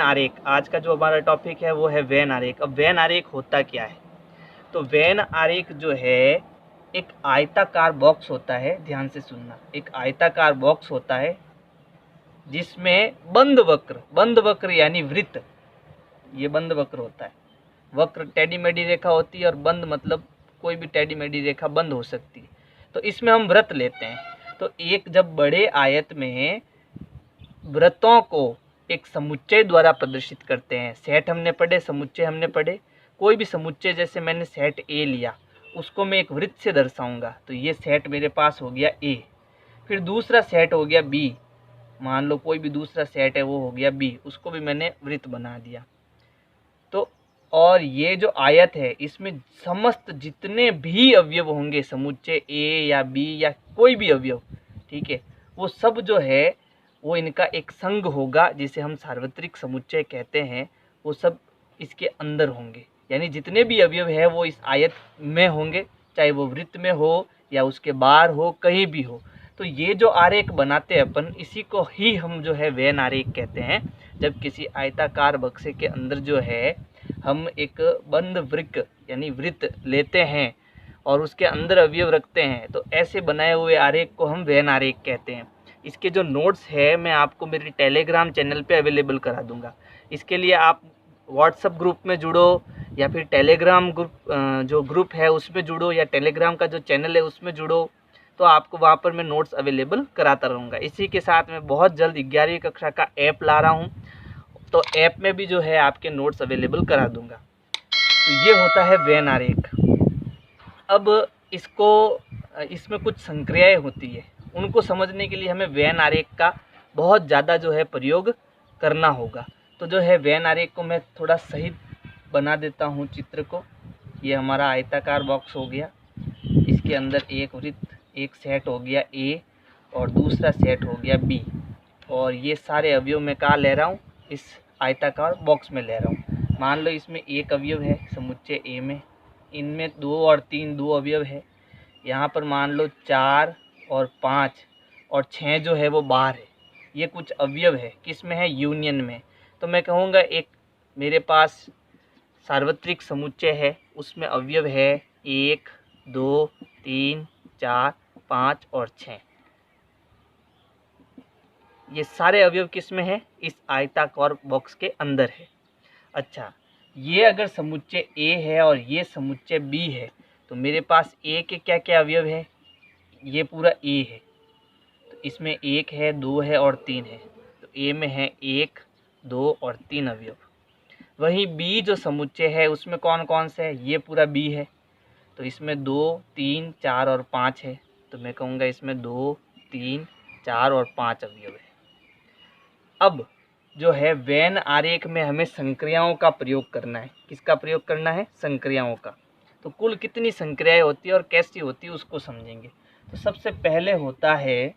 आरेख। आज का जो हमारा टॉपिक है वो है वेन आरेख। अब वेन आरेख होता क्या है? तो वेन आरेख जो है एक आयताकार बॉक्स होता है। ध्यान से सुनना, एक आयताकार बॉक्स होता है जिसमें बंद वक्र यानी वृत्त, ये बंद वक्र होता है। वक्र टेढ़ी मेढ़ी रेखा होती है और बंद मतलब कोई भी टेढ़ी मेढ़ी रेखा बंद हो सकती है। तो इसमें हम वृत्त लेते हैं। तो एक जब बड़े आयत में वृत्तों को एक समुच्चय द्वारा प्रदर्शित करते हैं। सेट हमने पढ़े, समुच्चय हमने पढ़े। कोई भी समुच्चय, जैसे मैंने सेट ए लिया, उसको मैं एक वृत्त से दर्शाऊंगा। तो ये सेट मेरे पास हो गया ए। फिर दूसरा सेट हो गया बी, मान लो कोई भी दूसरा सेट है वो हो गया बी, उसको भी मैंने वृत्त बना दिया। तो और ये जो आयत है इसमें समस्त जितने भी अवयव होंगे, समुच्चय ए या बी या कोई भी अवयव, ठीक है, वो सब जो है वो इनका एक संघ होगा, जिसे हम सार्वत्रिक समुच्चय कहते हैं। वो सब इसके अंदर होंगे, यानी जितने भी अवयव है वो इस आयत में होंगे, चाहे वो वृत्त में हो या उसके बाहर हो, कहीं भी हो। तो ये जो आरेख बनाते हैं अपन, इसी को ही हम जो है वेन आरेख कहते हैं। जब किसी आयताकार बक्से के अंदर जो है हम एक बंद वृत्त यानी वृत्त लेते हैं और उसके अंदर अवयव रखते हैं, तो ऐसे बनाए हुए आरेख को हम वेन आरेख कहते हैं। इसके जो नोट्स है मैं आपको मेरे टेलीग्राम चैनल पे अवेलेबल करा दूंगा। इसके लिए आप व्हाट्सएप ग्रुप में जुड़ो या फिर टेलीग्राम ग्रुप जो ग्रुप है उसमें जुड़ो, या टेलीग्राम का जो चैनल है उसमें जुड़ो, तो आपको वहाँ पर मैं नोट्स अवेलेबल कराता रहूँगा। इसी के साथ मैं बहुत जल्द 11वीं कक्षा का ऐप ला रहा हूँ, तो ऐप में भी जो है आपके नोट्स अवेलेबल करा दूँगा। तो ये होता है वेन आरेख। अब इसमें कुछ संक्रियाएँ होती है, उनको समझने के लिए हमें वेन आरेख का बहुत ज़्यादा जो है प्रयोग करना होगा। तो जो है वेन आरेख को मैं थोड़ा सही बना देता हूँ चित्र को। ये हमारा आयताकार बॉक्स हो गया, इसके अंदर एक वृत्त, एक सेट हो गया ए और दूसरा सेट हो गया बी, और ये सारे अवयव मैं कहाँ ले रहा हूँ? इस आयताकार बॉक्स में ले रहा हूँ। मान लो इसमें एक अवयव है समुच्चय ए में, इनमें 2 और 3 दो अवयव है। यहाँ पर मान लो 4 और 5 और 6 जो है वो बाहर है। ये कुछ अवयव है, किस में है? यूनियन में। तो मैं कहूँगा एक मेरे पास सार्वत्रिक समुच्चय है, उसमें अवयव है 1 2 3 4 5 और 6। ये सारे अवयव किस में है? इस आयताकार बॉक्स के अंदर है। अच्छा, ये अगर समुच्चय ए है और ये समुच्चय बी है, तो मेरे पास ए के क्या क्या अवयव है? ये पूरा ए है, तो इसमें 1 है, 2 है और 3 है। तो ए में है 1 2 और 3 अवयव। वहीं बी जो समुच्चय है उसमें कौन कौन से है? ये पूरा बी है, तो इसमें 2 3 4 और 5 है। तो मैं कहूँगा इसमें 2 3 4 और 5 अवयव है। अब जो है वेन आरेख में हमें संक्रियाओं का प्रयोग करना है। किसका प्रयोग करना है? संक्रियाओं का। तो कुल कितनी संक्रियाएं होती है और कैसी होती है उसको समझेंगे। तो सबसे पहले होता है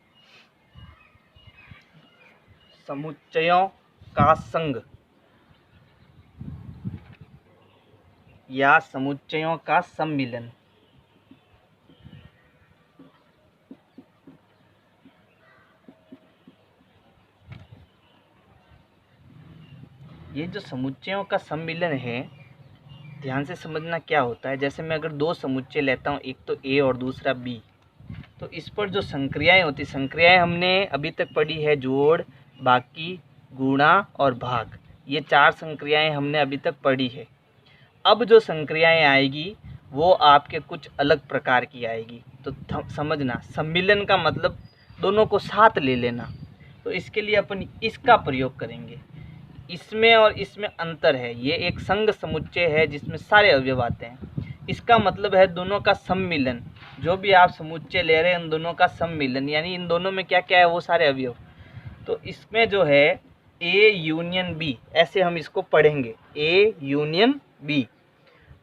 समुच्चयों का संघ या समुच्चयों का सम्मिलन। ये जो समुच्चयों का सम्मिलन है, ध्यान से समझना क्या होता है। जैसे मैं अगर 2 समुच्चय लेता हूँ, एक तो ए और दूसरा बी, तो इस पर जो संक्रियाएं होती, संक्रियाएं हमने अभी तक पढ़ी है जोड़, बाकी, गुणा और भाग। ये 4 संक्रियाएं हमने अभी तक पढ़ी है। अब जो संक्रियाएं आएगी वो आपके कुछ अलग प्रकार की आएगी। तो समझना, सम्मिलन का मतलब दोनों को साथ ले लेना। तो इसके लिए अपन इसका प्रयोग करेंगे। इसमें और इसमें अंतर है, ये एक संघ समुच्चय है जिसमें सारे अवयव आते हैं। इसका मतलब है दोनों का सम्मिलन। जो भी आप समुच्चय ले रहे हैं इन दोनों का सम्मिलन, यानी इन दोनों में क्या क्या है? वो सारे अवयव। तो इसमें जो है ए यूनियन बी, ऐसे हम इसको पढ़ेंगे, ए यूनियन बी।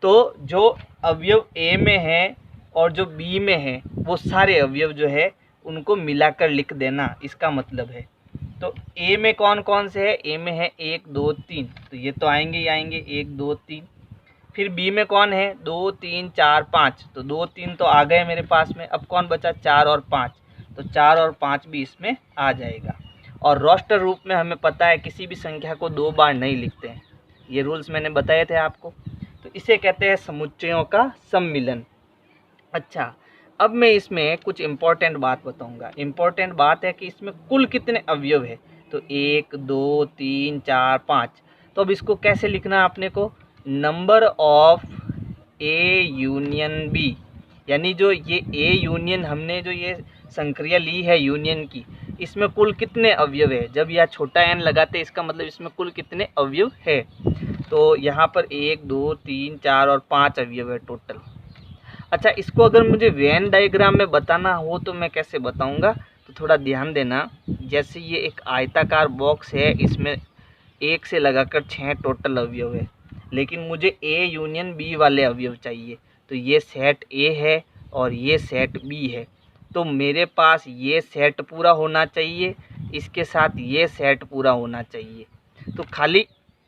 तो जो अवयव ए में है और जो बी में है वो सारे अवयव जो है उनको मिलाकर लिख देना, इसका मतलब है। तो ए में कौन कौन से है? ए में है 1 2 3, तो ये तो आएंगे ही आएंगे 1 2 3। फिर बी में कौन है? 2 3 4 5, तो 2 3 तो आ गए मेरे पास में। अब कौन बचा? 4 और 5, तो 4 और 5 भी इसमें आ जाएगा। और रोस्टर रूप में हमें पता है किसी भी संख्या को 2 बार नहीं लिखते हैं, ये रूल्स मैंने बताए थे आपको। तो इसे कहते हैं समुच्चयों का सम्मिलन। अच्छा, अब मैं इसमें कुछ इम्पोर्टेंट बात बताऊंगा। इम्पोर्टेंट बात है कि इसमें कुल कितने अवयव है, तो 1 2 3 4 5। तो अब इसको कैसे लिखना है आपने को, number of A union B, यानी जो ये ए यूनियन हमने जो ये संक्रिया ली है यूनियन की, इसमें कुल कितने अवयव है। जब यह छोटा एन लगाते हैं इसका मतलब इसमें कुल कितने अवयव है। तो यहाँ पर 1 2 3 4 और 5 अवयव है टोटल। अच्छा, इसको अगर मुझे वेन डायग्राम में बताना हो तो मैं कैसे बताऊंगा, तो थोड़ा ध्यान देना। जैसे ये एक आयताकार बॉक्स है, इसमें 1 से लगाकर 6 टोटल अवयव है, लेकिन मुझे ए यूनियन बी वाले अवयव चाहिए। तो ये सेट ए है और ये सेट बी है, तो मेरे पास ये सेट पूरा होना चाहिए, इसके साथ ये सेट पूरा होना चाहिए। तो खाली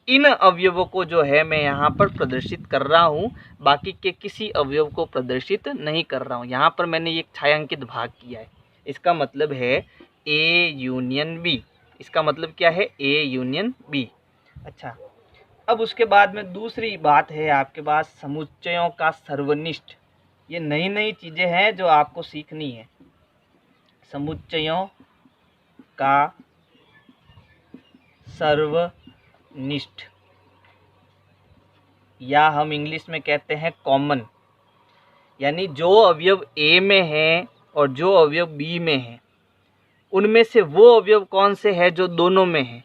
इन अवयवों को जो है मैं यहाँ पर प्रदर्शित कर रहा हूँ, बाकी के किसी अवयव को प्रदर्शित नहीं कर रहा हूँ। यहाँ पर मैंने एक छायांकित भाग किया है, इसका मतलब है ए यूनियन बी। इसका मतलब क्या है, ए यूनियन बी। अच्छा, अब उसके बाद में दूसरी बात है आपके पास समुच्चयों का सर्वनिष्ठ। ये नई नई चीज़ें हैं जो आपको सीखनी है। समुच्चयों का सर्वनिष्ठ, या हम इंग्लिश में कहते हैं कॉमन, यानी जो अवयव ए में है और जो अवयव बी में है, उनमें से वो अवयव कौन से है जो दोनों में है,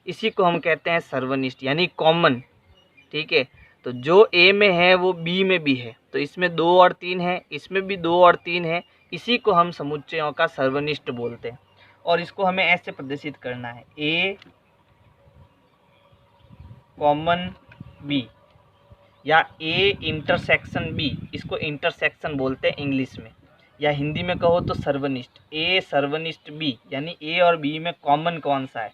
इसी को हम कहते हैं सर्वनिष्ठ यानी कॉमन। ठीक है, तो जो ए में है वो बी में भी है, तो इसमें 2 और 3 है, इसमें भी 2 और 3 है, इसी को हम समुच्चयों का सर्वनिष्ठ बोलते हैं। और इसको हमें ऐसे प्रदर्शित करना है, ए कॉमन बी या ए इंटरसेक्शन बी, इसको इंटरसेक्शन बोलते हैं इंग्लिश में, या हिंदी में कहो तो सर्वनिष्ठ। ए सर्वनिष्ठ बी, यानी ए और बी में कॉमन कौन सा है,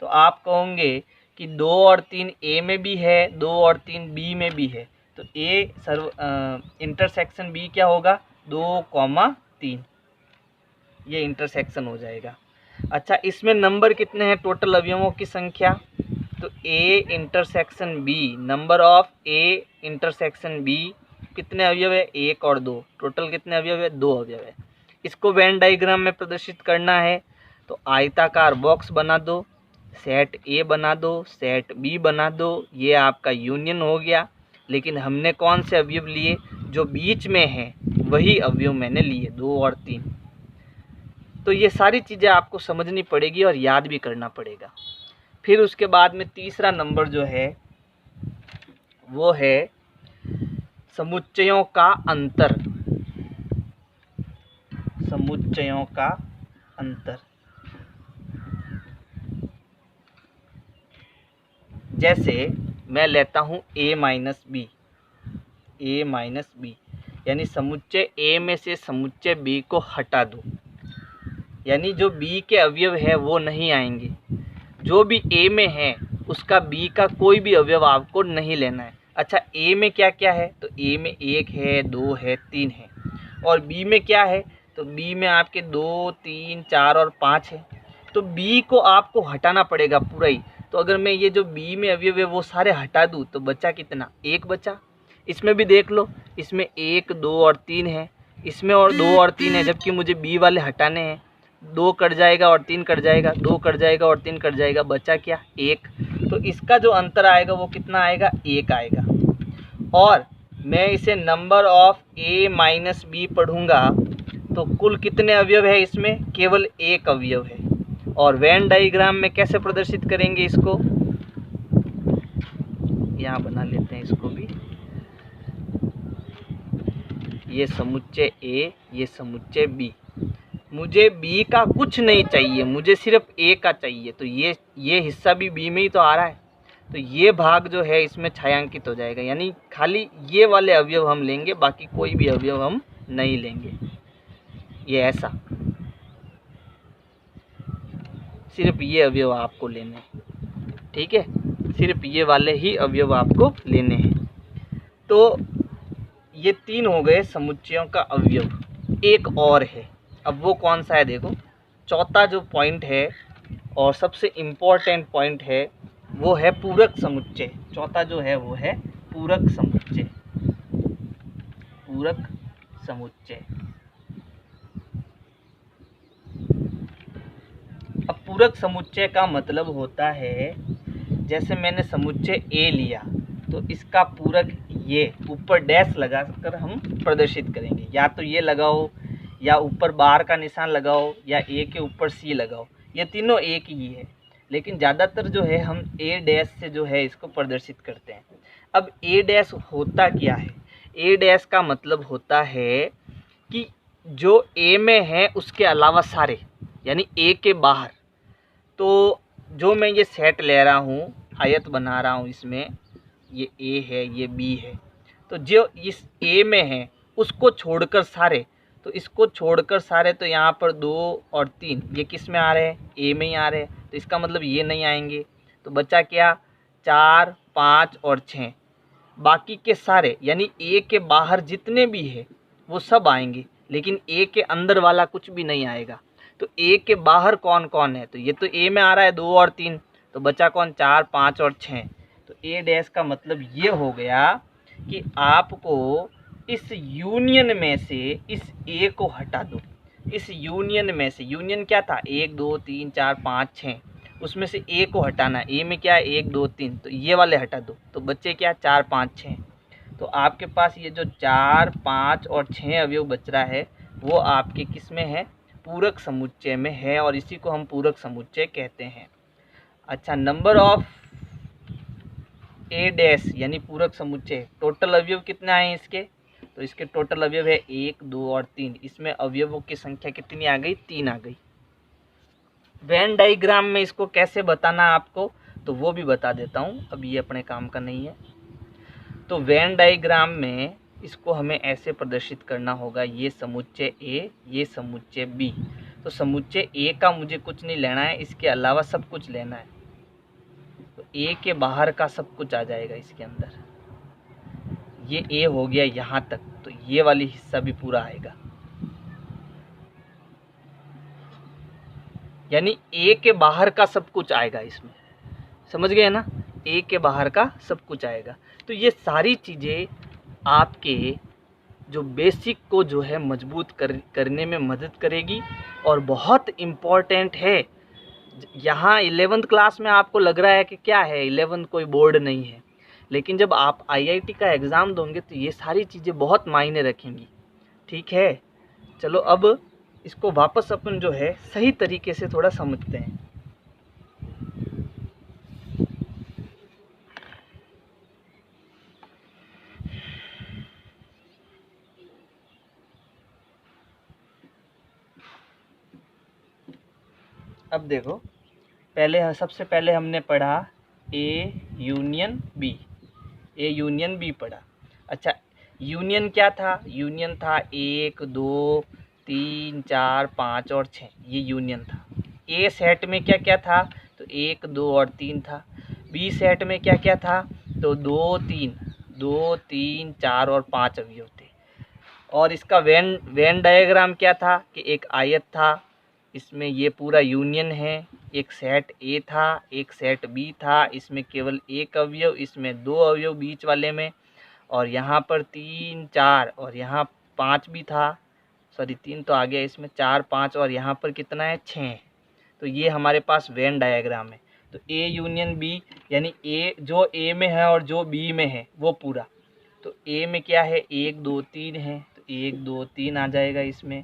तो आप कहोगे कि 2 और 3 ए में भी है, 2 और 3 बी में भी है, तो ए इंटरसेक्शन बी क्या होगा, 2,3, ये इंटरसेक्शन हो जाएगा। अच्छा, इसमें नंबर कितने हैं टोटल अवयवों की संख्या, तो A intersection B, number of A intersection B कितने अवयव है, 1 और 2, टोटल कितने अवयव है, 2 अवयव है। इसको वेन डायग्राम में प्रदर्शित करना है, तो आयताकार बॉक्स बना दो, सेट ए बना दो, सेट बी बना दो, ये आपका यूनियन हो गया। लेकिन हमने कौन से अवयव लिए, जो बीच में है वही अवयव मैंने लिए, 2 और 3। तो ये सारी चीज़ें आपको समझनी पड़ेगी और याद भी करना पड़ेगा। फिर उसके बाद में तीसरा नंबर जो है वो है समुच्चयों का अंतर। समुच्चयों का अंतर, जैसे मैं लेता हूँ a minus B, a minus B, यानी समुच्चय a में से समुच्चय b को हटा दो, यानी जो b के अवयव है वो नहीं आएंगे। जो भी a में है उसका b का कोई भी अवयव आपको नहीं लेना है। अच्छा, a में क्या क्या है, तो a में 1 है, 2 है, 3 है, और b में क्या है, तो b में आपके 2 3 4 और 5 है। तो b को आपको हटाना पड़ेगा पूरा ही। तो अगर मैं ये जो b में अवयव है वो सारे हटा दूँ तो बचा कितना, 1 बचा। इसमें भी देख लो, इसमें 1 2 और 3 है, इसमें और 2 और 3 है, जबकि मुझे b वाले हटाने हैं। 2 कट जाएगा और 3 कट जाएगा, 2 कट जाएगा और 3 कट जाएगा, बचा क्या, 1। तो इसका जो अंतर आएगा वो कितना आएगा, 1 आएगा। और मैं इसे number of a minus B पढ़ूंगा तो कुल कितने अवयव है, इसमें केवल 1 अवयव है। और वेन डायग्राम में कैसे प्रदर्शित करेंगे इसको, यहाँ बना लेते हैं इसको भी, ये समुच्चय A, ये समुच्चय B। मुझे B का कुछ नहीं चाहिए, मुझे सिर्फ A का चाहिए, तो ये हिस्सा भी B में ही तो आ रहा है, तो ये भाग जो है इसमें छायांकित हो जाएगा, यानी खाली ये वाले अवयव हम लेंगे, बाकी कोई भी अवयव हम नहीं लेंगे। ये ऐसा, सिर्फ ये अवयव आपको लेने हैं, ठीक है, सिर्फ ये वाले ही अवयव आपको लेने हैं। तो ये 3 हो गए समुच्चयों का अवयव। एक और है, अब वो कौन सा है देखो, चौथा जो पॉइंट है और सबसे इम्पोर्टेंट पॉइंट है वो है पूरक समुच्चय। चौथा जो है वो है पूरक समुच्चय। पूरक समुच्चय। अब पूरक समुच्चय का मतलब होता है, जैसे मैंने समुच्चय ए लिया तो इसका पूरक ये ऊपर डैश लगाकर हम प्रदर्शित करेंगे, या तो ये लगाओ या ऊपर बार का निशान लगाओ या ए के ऊपर सी लगाओ, ये तीनों एक ही है, लेकिन ज़्यादातर जो है हम ए डैश से जो है इसको प्रदर्शित करते हैं। अब ए डैश होता क्या है? ए डैश का मतलब होता है कि जो ए में है उसके अलावा सारे, यानी ए के बाहर। तो जो मैं ये सेट ले रहा हूँ, आयत बना रहा हूँ, इसमें ये ए है, ये बी है, तो जो इस ए में है उसको छोड़कर सारे, तो इसको छोड़कर सारे, तो यहाँ पर 2 और 3 ये किस में आ रहे हैं? ए में ही आ रहे हैं, तो इसका मतलब ये नहीं आएंगे। तो बचा क्या? 4, 5 और 6, बाकी के सारे यानी ए के बाहर जितने भी है वो सब आएंगे, लेकिन ए के अंदर वाला कुछ भी नहीं आएगा। तो ए के बाहर कौन कौन है? तो ये तो ए में आ रहा है 2 और 3, तो बचा कौन? 4, 5 और 6। तो ए डैश का मतलब ये हो गया कि आपको इस यूनियन में से इस ए को हटा दो। इस यूनियन में से, यूनियन क्या था? 1, 2, 3, 4, 5, 6, उसमें से ए को हटाना। ए में क्या है? 1, 2, 3, तो ये वाले हटा दो, तो बच्चे क्या? 4, 5, 6। तो आपके पास ये जो 4, 5 और 6 अवयव बच रहा है वो आपके किस में है? पूरक समुच्चय में है, और इसी को हम पूरक समुच्चय कहते हैं। अच्छा, नंबर ऑफ ए डैश यानी पूरक समुच्चय, टोटल अवयव कितने आए इसके? तो इसके टोटल अवयव है 1, 2 और 3। इसमें अवयवों की संख्या कितनी आ गई? 3 आ गई। वेन डायग्राम में इसको कैसे बताना आपको, तो वो भी बता देता हूँ, अब ये अपने काम का नहीं है। तो वेन डायग्राम में इसको हमें ऐसे प्रदर्शित करना होगा, ये समुच्चय ए, ये समुच्चय बी। तो समुच्चय ए का मुझे कुछ नहीं लेना है, इसके अलावा सब कुछ लेना है। तो ए के बाहर का सब कुछ आ जाएगा इसके अंदर। ये ए हो गया यहाँ तक, तो ये वाली हिस्सा भी पूरा आएगा, यानी ए के बाहर का सब कुछ आएगा इसमें। समझ गए ना? ए के बाहर का सब कुछ आएगा। तो ये सारी चीज़ें आपके जो बेसिक को जो है मजबूत करने में मदद करेगी, और बहुत इम्पॉर्टेंट है। यहाँ 11th क्लास में आपको लग रहा है कि क्या है, 11th कोई बोर्ड नहीं है, लेकिन जब आप IIT का एग्ज़ाम दोगे तो ये सारी चीज़ें बहुत मायने रखेंगी। ठीक है, चलो अब इसको वापस अपन जो है सही तरीके से थोड़ा समझते हैं। अब देखो, सबसे पहले हमने पढ़ा A union B. A union B पढ़ा। अच्छा, यूनियन क्या था? यूनियन था 1, 2, 3, 4, 5 और 6, ये यूनियन था। ए सेट में क्या क्या था? तो 1, 2 और 3 था। बी सेट में क्या क्या था? तो 2, 3, 4 और 5 अवयव थे। और इसका वेन डायग्राम क्या था? कि एक आयत था, इसमें ये पूरा यूनियन है। एक सेट ए था, एक सेट बी था, इसमें केवल एक अवयव, इसमें 2 अवयव बीच वाले में, और यहाँ पर 3, 4 और यहाँ 5 भी था। सॉरी, 3 तो आ गया, इसमें 4, 5 और यहाँ पर कितना है? 6। तो ये हमारे पास वेन डायग्राम है। तो ए यूनियन बी यानी ए जो ए में है और जो बी में है वो पूरा। तो ए में क्या है? 1, 2, 3 है, तो 1, 2, 3 आ जाएगा इसमें।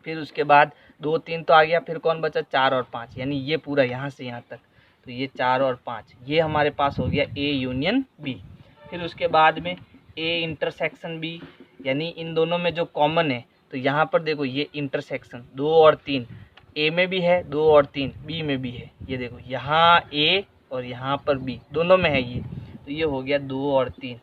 फिर उसके बाद 2, 3 तो आ गया, फिर कौन बचा? 4 और 5, यानी ये पूरा यहाँ से यहाँ तक। तो ये 4 और 5 ये हमारे पास हो गया ए यूनियन बी। फिर उसके बाद में ए इंटरसेक्शन बी, यानी इन दोनों में जो कॉमन है, तो यहाँ पर देखो ये इंटरसेक्शन 2 और 3 ए में भी है, 2 और 3 बी में भी है। ये देखो यहाँ ए और यहाँ पर बी दोनों में है ये, तो ये हो गया 2 और 3,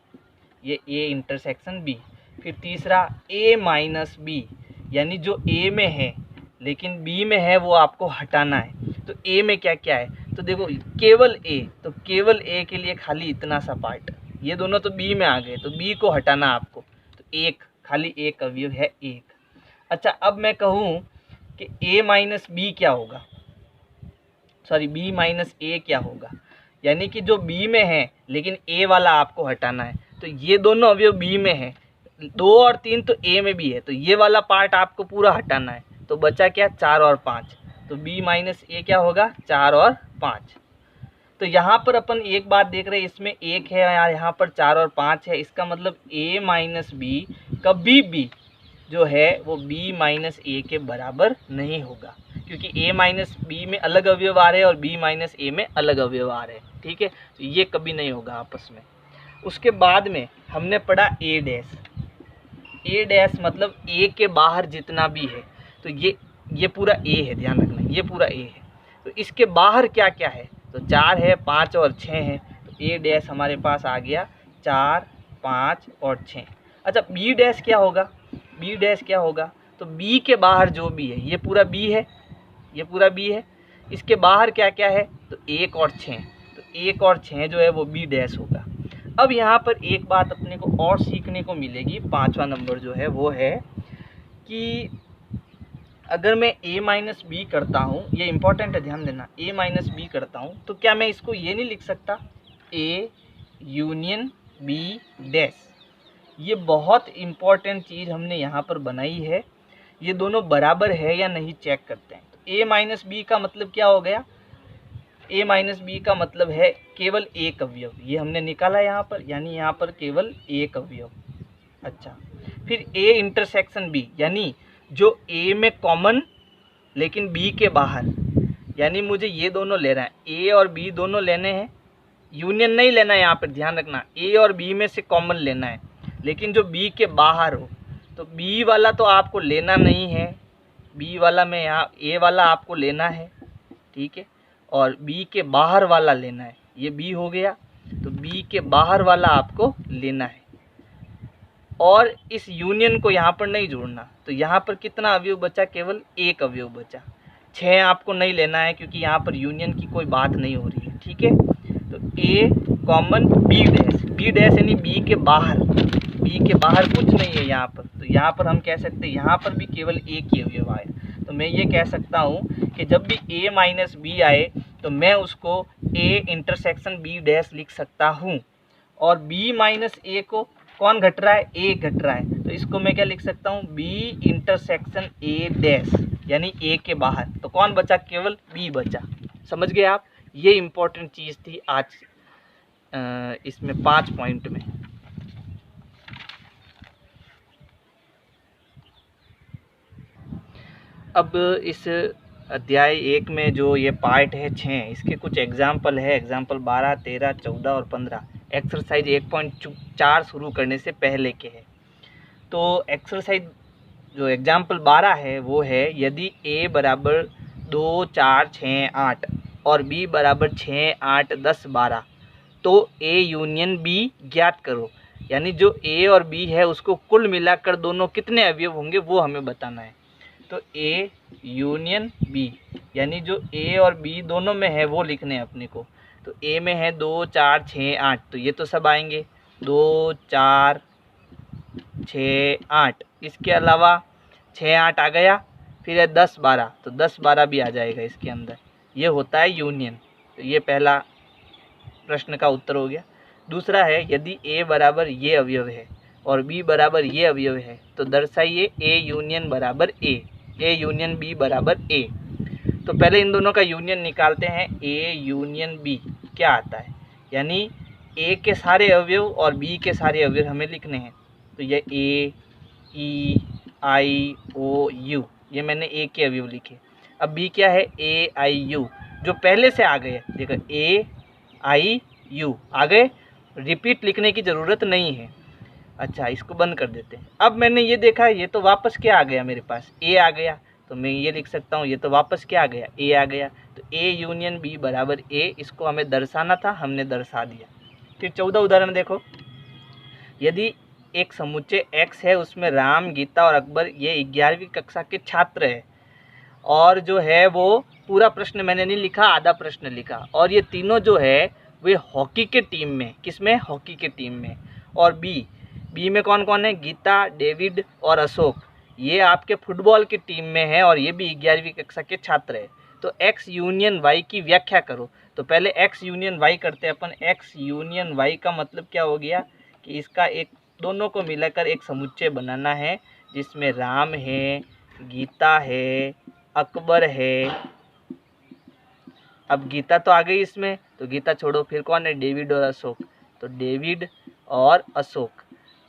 ये ए इंटरसेक्शन बी। फिर तीसरा ए माइनस बी, यानी जो ए में है लेकिन बी में है वो आपको हटाना है। तो ए में क्या क्या है? तो देखो केवल ए, तो केवल ए के लिए खाली इतना सा पार्ट, ये दोनों तो बी में आ गए, तो बी को हटाना आपको। तो एक खाली एक अवयव है 1। अच्छा, अब मैं कहूँ कि ए माइनस बी क्या होगा? सॉरी बी माइनस ए क्या होगा, यानी कि जो बी में है लेकिन ए वाला आपको हटाना है। तो ये दोनों अवयव बी में है, 2 और 3 तो ए में भी है, तो ये वाला पार्ट आपको पूरा हटाना है। तो बचा क्या, 4 और 5। तो बी माइनस ए क्या होगा, 4 और 5। तो यहाँ पर अपन एक बात देख रहे हैं, इसमें 1 है यार, यहाँ पर 4 और 5 है, इसका मतलब a माइनस बी कभी भी जो है वो b माइनस ए के बराबर नहीं होगा, क्योंकि a माइनस बी में अलग अवयव आ रहे हैं और b माइनस ए में अलग अवयव आ रहे हैं। ठीक है, तो ये कभी नहीं होगा आपस में। उसके बाद में हमने पढ़ा a डैश मतलब a के बाहर जितना भी है, तो ये पूरा a है, ध्यान रखना ये पूरा a है। तो इसके बाहर क्या क्या है, तो 4 है, 5 और 6 है, तो a डैश हमारे पास आ गया 4, 5 और 6। अच्छा b डैश क्या होगा, b डैश क्या होगा, तो b के बाहर जो भी है, ये पूरा b है, ये पूरा b है, इसके बाहर क्या क्या है, तो 1 और 6, तो 1 और 6 जो है वो b डैश होगा। अब यहाँ पर एक बात अपने को और सीखने को मिलेगी, 5वां नंबर जो है वो है कि अगर मैं a माइनस बी करता हूँ, ये इंपॉर्टेंट है ध्यान देना, a माइनस बी करता हूँ, तो क्या मैं इसको ये नहीं लिख सकता a यूनियन b डैश। ये बहुत इम्पॉर्टेंट चीज़ हमने यहाँ पर बनाई है, ये दोनों बराबर है या नहीं चेक करते हैं। तो a माइनस बी का मतलब क्या हो गया, a माइनस बी का मतलब है केवल एक अवयव, ये हमने निकाला यहाँ पर, यानी यहाँ पर केवल एक अवयव। अच्छा, फिर a इंटरसेक्शन b, यानी जो a में कॉमन लेकिन b के बाहर, यानी मुझे ये दोनों ले रहा है, a और b दोनों लेने हैं, यूनियन नहीं लेना है, यहाँ पर ध्यान रखना a और b में से कॉमन लेना है, लेकिन जो b के बाहर हो, तो b वाला तो आपको लेना नहीं है, b वाला में यहाँ a वाला आपको लेना है, ठीक है, और b के बाहर वाला लेना है, ये b हो गया, तो b के बाहर वाला आपको लेना है, और इस यूनियन को यहाँ पर नहीं जोड़ना। तो यहाँ पर कितना अवयव बचा, केवल एक अवयव बचा, 6 आपको नहीं लेना है क्योंकि यहाँ पर यूनियन की कोई बात नहीं हो रही है। ठीक है, तो a कॉमन b डैश यानी b के बाहर कुछ नहीं है यहाँ पर, तो यहाँ पर हम कह सकते हैं यहाँ पर भी केवल एक ही अवयव आए। तो मैं ये कह सकता हूँ कि जब भी a माइनस बी आए तो मैं उसको a इंटरसेक्शन b डैश लिख सकता हूँ, और b माइनस ए को कौन घट रहा है, a घट रहा है, तो इसको मैं क्या लिख सकता हूँ, b इंटरसेक्शन a डैश, यानी a के बाहर, तो कौन बचा, केवल b बचा। समझ गए आप, ये इम्पोर्टेंट चीज़ थी आज इसमें 5 पॉइंट में। अब इस अध्याय 1 में जो ये पार्ट है 6, इसके कुछ एग्जाम्पल है, एग्जाम्पल 12, 13, 14 और 15 एक्सरसाइज 1.4 शुरू करने से पहले के हैं। तो एक्सरसाइज जो एग्जाम्पल 12 है वो है, यदि a बराबर 2, 4, 6, 8 और b बराबर 6, 8, 10, 12 तो a यूनियन b ज्ञात करो, यानी जो a और b है उसको कुल मिलाकर दोनों कितने अवयव होंगे वो हमें बताना है। तो a यूनियन b, यानी जो a और b दोनों में है वो लिखने हैं अपने को। तो a में है 2, 4, 6, 8, तो ये तो सब आएंगे, 2, 4, 6, 8, इसके अलावा 6, 8 आ गया, फिर है 10, 12, तो 10, 12 भी आ जाएगा इसके अंदर, ये होता है यूनियन। तो ये पहला प्रश्न का उत्तर हो गया। दूसरा है, यदि a बराबर ये अवयव है और b बराबर ये अवयव है तो दर्शाइए a यूनियन बराबर a यूनियन b बराबर a। तो पहले इन दोनों का यूनियन निकालते हैं, a यूनियन b क्या आता है, यानी a के सारे अवयव और b के सारे अवयव हमें लिखने हैं। तो ये a, e, i, o, u, ये मैंने a के अवयव लिखे। अब b क्या है, a, i, u, जो पहले से आ गए, देखो a, i, u आ गए, रिपीट लिखने की ज़रूरत नहीं है। अच्छा, इसको बंद कर देते हैं। अब मैंने ये देखा, ये तो वापस क्या आ गया मेरे पास, a आ गया, तो मैं ये लिख सकता हूँ, ये तो वापस क्या आ गया, a आ गया, तो a यूनियन b बराबर a, इसको हमें दर्शाना था, हमने दर्शा दिया। फिर 14 उदाहरण देखो, यदि एक समुच्चय x है, उसमें राम, गीता और अकबर ये 11वीं कक्षा के छात्र है, और जो है वो पूरा प्रश्न मैंने नहीं लिखा, आधा प्रश्न लिखा, और ये तीनों जो है वे हॉकी के टीम में, किसमें, हॉकी के टीम में, और बी में कौन कौन है, गीता, डेविड और अशोक, ये आपके फुटबॉल की टीम में है और ये भी 11वीं कक्षा के छात्र है। तो x यूनियन y की व्याख्या करो। तो पहले x यूनियन y करते हैं अपन। x यूनियन y का मतलब क्या हो गया कि इसका एक दोनों को मिलाकर एक समुच्चय बनाना है जिसमें राम है, गीता है, अकबर है। अब गीता तो आ गई इसमें, तो गीता छोड़ो, फिर कौन है, डेविड और अशोक। तो डेविड और अशोक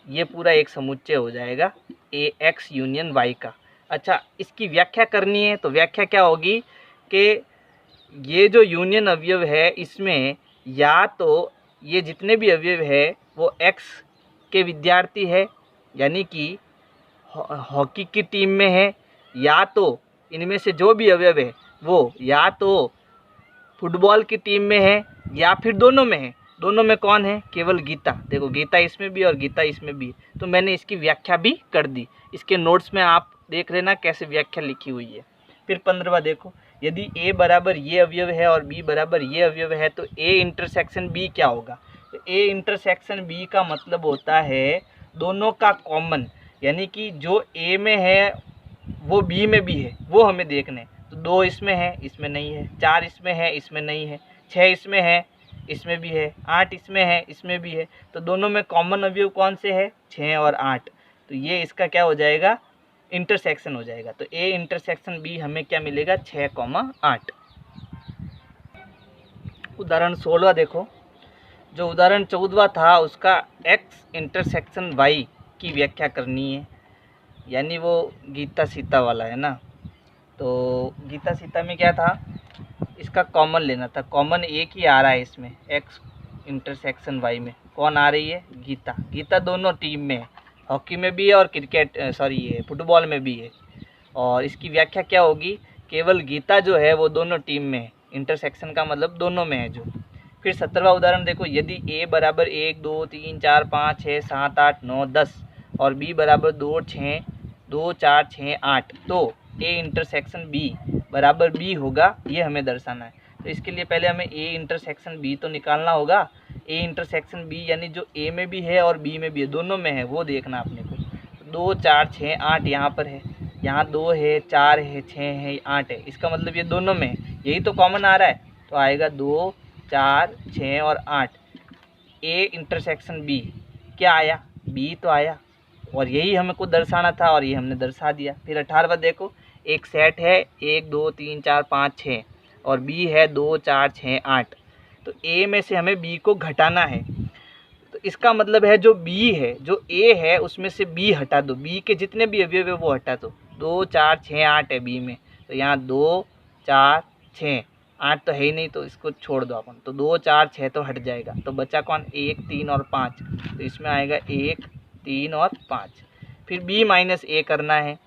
ये पूरा एक समुच्चय हो जाएगा ए एक्स यूनियन वाई का। अच्छा, इसकी व्याख्या करनी है तो व्याख्या क्या होगी कि ये जो यूनियन अवयव है इसमें या तो ये जितने भी अवयव है वो एक्स के विद्यार्थी है, यानी कि हॉकी की टीम में है, या तो इनमें से जो भी अवयव है वो या तो फुटबॉल की टीम में है या फिर दोनों में है। दोनों में कौन है, केवल गीता। देखो गीता इसमें भी और गीता इसमें भी है। तो मैंने इसकी व्याख्या भी कर दी। इसके नोट्स में आप देख लेना कैसे व्याख्या लिखी हुई है। फिर 15वां देखो, यदि a बराबर ये अवयव है और b बराबर ये अवयव है तो a इंटरसेक्शन b क्या होगा। तो a इंटरसेक्शन b का मतलब होता है दोनों का कॉमन, यानी कि जो a में है वो b में भी है, वो हमें देखना है। तो 2 इसमें है, इसमें नहीं है, 4 इसमें है, इसमें नहीं है, 6 इसमें है, इसमें भी है, 8 इसमें है, इसमें भी है। तो दोनों में कॉमन अवयव कौन से है, 6 और 8। तो ये इसका क्या हो जाएगा, इंटरसेक्शन हो जाएगा। तो ए इंटरसेक्शन बी हमें क्या मिलेगा, 6,8। उदाहरण 16 देखो। जो उदाहरण 14 था उसका एक्स इंटरसेक्शन वाई की व्याख्या करनी है, यानी वो गीता सीता वाला है ना। तो गीता सीता में क्या था, इसका कॉमन लेना था। कॉमन एक ही आ रहा है इसमें, एक्स इंटरसेक्शन वाई में कौन आ रही है, गीता। गीता दोनों टीम में है, हॉकी में भी है और ये फुटबॉल में भी है। और इसकी व्याख्या क्या होगी, केवल गीता जो है वो दोनों टीम में है। इंटरसेक्शन का मतलब दोनों में है जो। फिर 17वां उदाहरण देखो, यदि a बराबर 1 2 3 4 5 6 7 8 9 10 और b बराबर 2 4 6 8 तो a इंटरसेक्शन b बराबर b होगा, ये हमें दर्शाना है। तो इसके लिए पहले हमें a इंटरसेक्शन b तो निकालना होगा। a इंटरसेक्शन b यानी जो a में भी है और b में भी है, दोनों में है, वो देखना अपने को। 2 4 6 8 यहाँ पर है, यहाँ 2 है, 4 है, 6 है, 8 है। इसका मतलब ये दोनों में है, यही तो कॉमन आ रहा है। तो आएगा 2 4 6 और 8। a इंटरसेक्शन b क्या आया, b तो आया, और यही हमें को दर्शाना था और ये हमने दर्शा दिया। फिर 18वां देखो, एक सेट है 1 2 3 4 5 6 और b है 2 4 6 8। तो a में से हमें b को घटाना है। तो इसका मतलब है जो b है, जो a है उसमें से b हटा दो, b के जितने भी अवयव है वो हटा दो। 2 4 6 8 है b में, तो यहाँ 2 4 6 8 तो है ही नहीं, तो इसको छोड़ दो अपन। तो 2 4 6 तो हट जाएगा, तो बचा कौन, 1 3 और 5। तो इसमें आएगा 1 3 और 5। फिर b माइनस a करना है।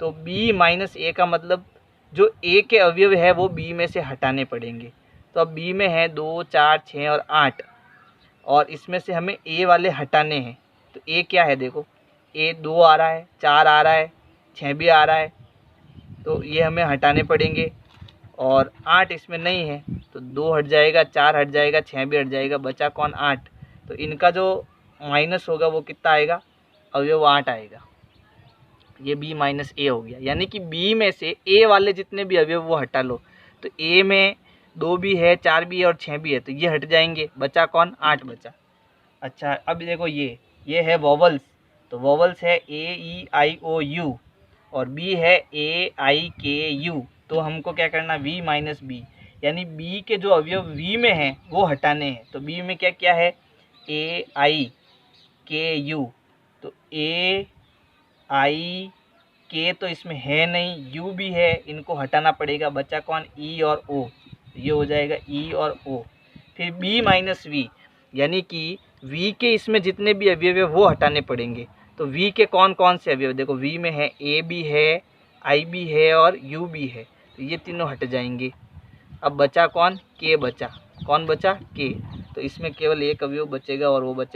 तो b माइनस a का मतलब जो a के अवयव है वो b में से हटाने पड़ेंगे। तो अब b में है 2 4 6 और 8 और इसमें से हमें a वाले हटाने हैं। तो a क्या है, देखो a 2 आ रहा है, 4 आ रहा है, 6 भी आ रहा है, तो ये हमें हटाने पड़ेंगे। और 8 इसमें नहीं है, तो 2 हट जाएगा, 4 हट जाएगा, 6 भी हट जाएगा, बचा कौन, 8। तो इनका जो माइनस होगा वो कितना आएगा, अवयव 8 आएगा। ये b माइनस a हो गया, यानी कि b में से a वाले जितने भी अवयव वो हटा लो। तो a में 2 भी है, 4 भी है और 6 भी है, तो ये हट जाएंगे, बचा कौन, 8 बचा। अच्छा, अब देखो ये है वोवल्स। तो वोवल्स है a e i o u और b है a i k u। तो हमको क्या करना, v माइनस b, यानी b के जो अवयव v में हैं वो हटाने हैं। तो b में क्या क्या है, a i k u। तो a i k तो इसमें है नहीं, u भी है, इनको हटाना पड़ेगा, बचा कौन, e और o। ये हो जाएगा e और o। फिर b माइनस v, यानी कि v के इसमें जितने भी अवयव है वो हटाने पड़ेंगे। तो v के कौन कौन से अवयव, देखो v में है a भी है, i भी है और u भी है, तो ये तीनों हट जाएंगे। अब बचा कौन, k बचा, कौन बचा, k। तो इसमें केवल एक अवयव बचेगा और वो बचेगा